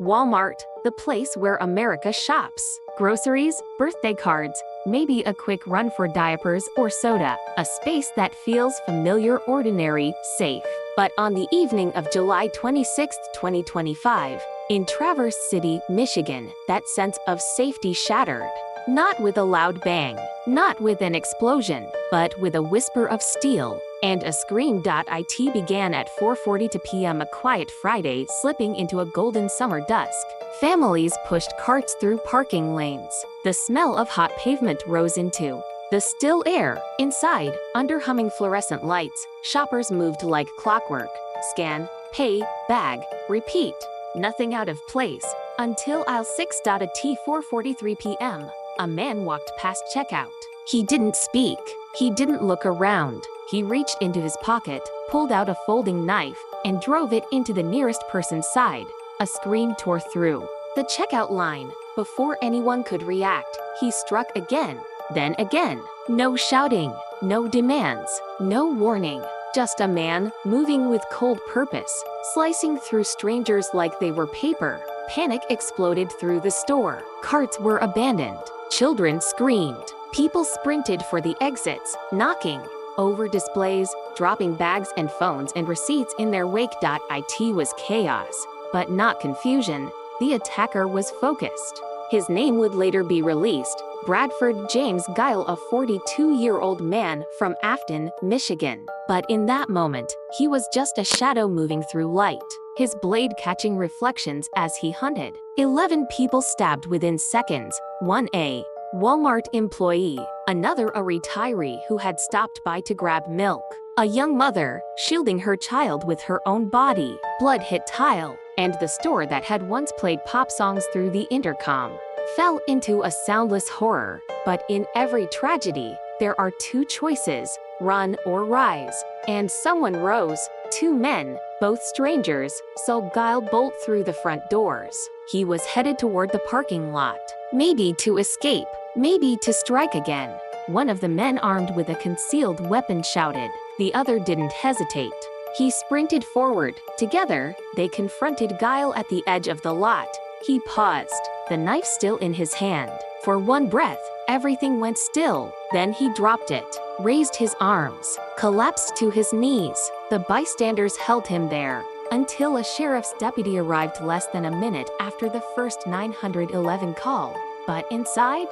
Walmart, the place where America shops. Groceries, birthday cards, maybe a quick run for diapers or soda. A space that feels familiar, ordinary, safe. But on the evening of July 26, 2025, in Transverse City, Michigan, that sense of safety shattered. Not with a loud bang, not with an explosion, but with a whisper of steel and a scream. It began at 4:42 p.m. a quiet Friday, slipping into a golden summer dusk. Families pushed carts through parking lanes. The smell of hot pavement rose into the still air. Inside, under humming fluorescent lights, shoppers moved like clockwork. Scan, pay, bag, repeat. Nothing out of place. Until aisle 6. At 4:43 p.m., a man walked past checkout. He didn't speak. He didn't look around. He reached into his pocket, pulled out a folding knife, and drove it into the nearest person's side. A scream tore through the checkout line. Before anyone could react, he struck again, then again. No shouting, no demands, no warning. Just a man, moving with cold purpose, slicing through strangers like they were paper. Panic exploded through the store. Carts were abandoned. Children screamed. People sprinted for the exits, knocking over displays, dropping bags and phones and receipts in their wake. It was chaos, but not confusion. The attacker was focused. His name would later be released. Bradford James Gille, a 42-year-old man from Afton, Michigan. But in that moment, he was just a shadow moving through light, his blade catching reflections as he hunted. 11 people stabbed within seconds, one a Walmart employee, another a retiree who had stopped by to grab milk, a young mother shielding her child with her own body. Blood hit tile, and the store that had once played pop songs through the intercom fell into a soundless horror. But in every tragedy, there are two choices: run or rise. And someone rose. Two men, both strangers, saw Gille bolt through the front doors. He was headed toward the parking lot, maybe to escape, maybe to strike again. One of the men armed with a concealed weapon shouted. The other didn't hesitate. He sprinted forward. Together, they confronted Gille at the edge of the lot. He paused, the knife still in his hand. For one breath, everything went still. Then he dropped it, raised his arms, collapsed to his knees. The bystanders held him there until a sheriff's deputy arrived less than a minute after the first 911 call. But inside,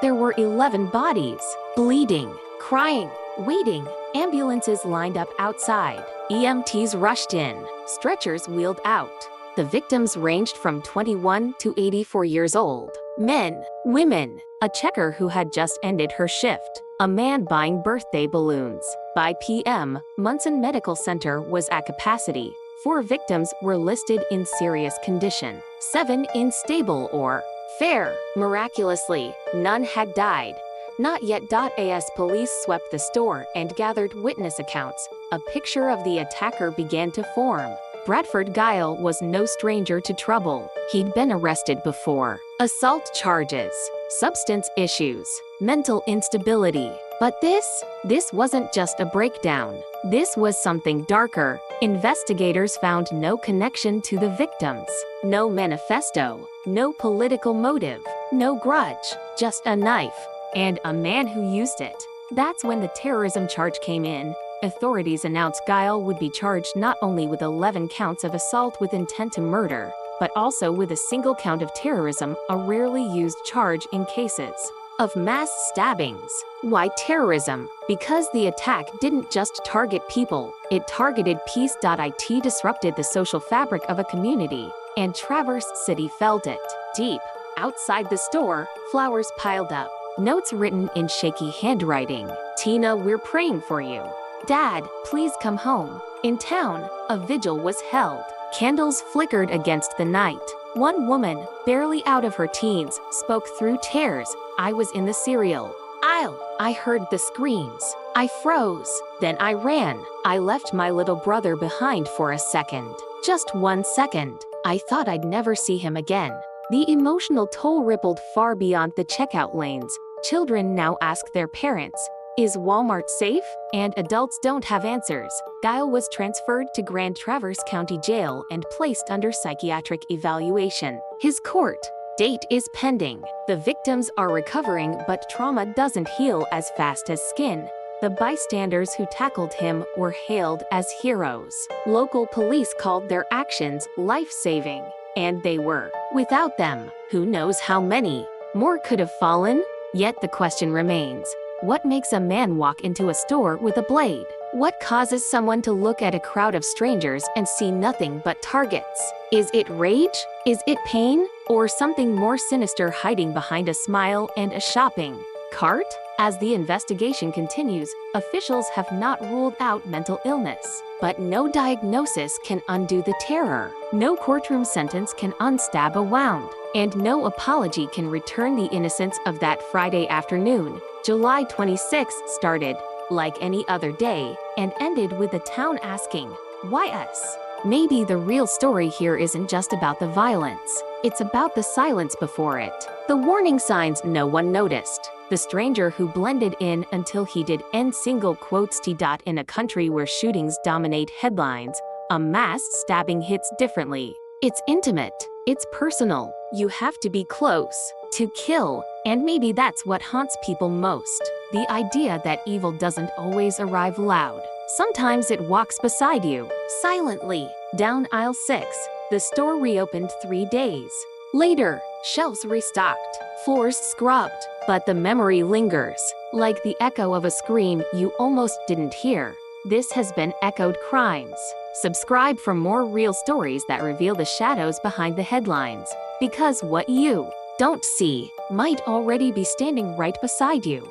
there were 11 bodies, bleeding, crying, waiting. Ambulances lined up outside. EMTs rushed in. Stretchers wheeled out. The victims ranged from 21 to 84 years old. Men, women, a checker who had just ended her shift, a man buying birthday balloons. By PM, Munson Medical Center was at capacity. 4 victims were listed in serious condition, 7 in stable or fair. Miraculously, none had died. Not yet. As police swept the store and gathered witness accounts, a picture of the attacker began to form. Bradford Gille was no stranger to trouble. He'd been arrested before. Assault charges, substance issues, mental instability. But this wasn't just a breakdown. This was something darker. Investigators found no connection to the victims. No manifesto, no political motive, no grudge, just a knife and a man who used it. That's when the terrorism charge came in. Authorities announced Gille would be charged not only with 11 counts of assault with intent to murder, but also with a single count of terrorism, a rarely used charge in cases of mass stabbings. Why terrorism? Because the attack didn't just target people, it targeted peace. It disrupted the social fabric of a community, and Transverse City felt it deep. Outside the store, flowers piled up, notes written in shaky handwriting. Tina, we're praying for you. Dad, please come home. In town, a vigil was held. Candles flickered against the night. One woman, barely out of her teens, spoke through tears. I was in the cereal aisle. I heard the screams. I froze. Then I ran. I left my little brother behind for a second. Just 1 second. I thought I'd never see him again. The emotional toll rippled far beyond the checkout lanes. Children now ask their parents, Is Walmart safe? And adults don't have answers. Gille was transferred to Grand Traverse County Jail and placed under psychiatric evaluation. His court date is pending. The victims are recovering, but trauma doesn't heal as fast as skin. The bystanders who tackled him were hailed as heroes. Local police called their actions life-saving. And they were. Without them, who knows how many more could have fallen? Yet the question remains. What makes a man walk into a store with a blade? What causes someone to look at a crowd of strangers and see nothing but targets? Is it rage? Is it pain? Or something more sinister hiding behind a smile and a shopping cart? As the investigation continues, officials have not ruled out mental illness. But no diagnosis can undo the terror. No courtroom sentence can unstab a wound. And no apology can return the innocence of that Friday afternoon. July 26th started like any other day and ended with the town asking, "Why us?" Maybe the real story here isn't just about the violence. It's about the silence before it. The warning signs no one noticed. The stranger who blended in until he did end single quotes t. In a country where shootings dominate headlines, a mass stabbing hits differently. It's intimate. It's personal. You have to be close to kill. And maybe that's what haunts people most. The idea that evil doesn't always arrive loud. Sometimes it walks beside you, silently. Down aisle 6, the store reopened 3 days later. Shelves restocked, floors scrubbed, but the memory lingers, like the echo of a scream you almost didn't hear. This has been Echoed Crimes. Subscribe for more real stories that reveal the shadows behind the headlines, because what you don't see might already be standing right beside you.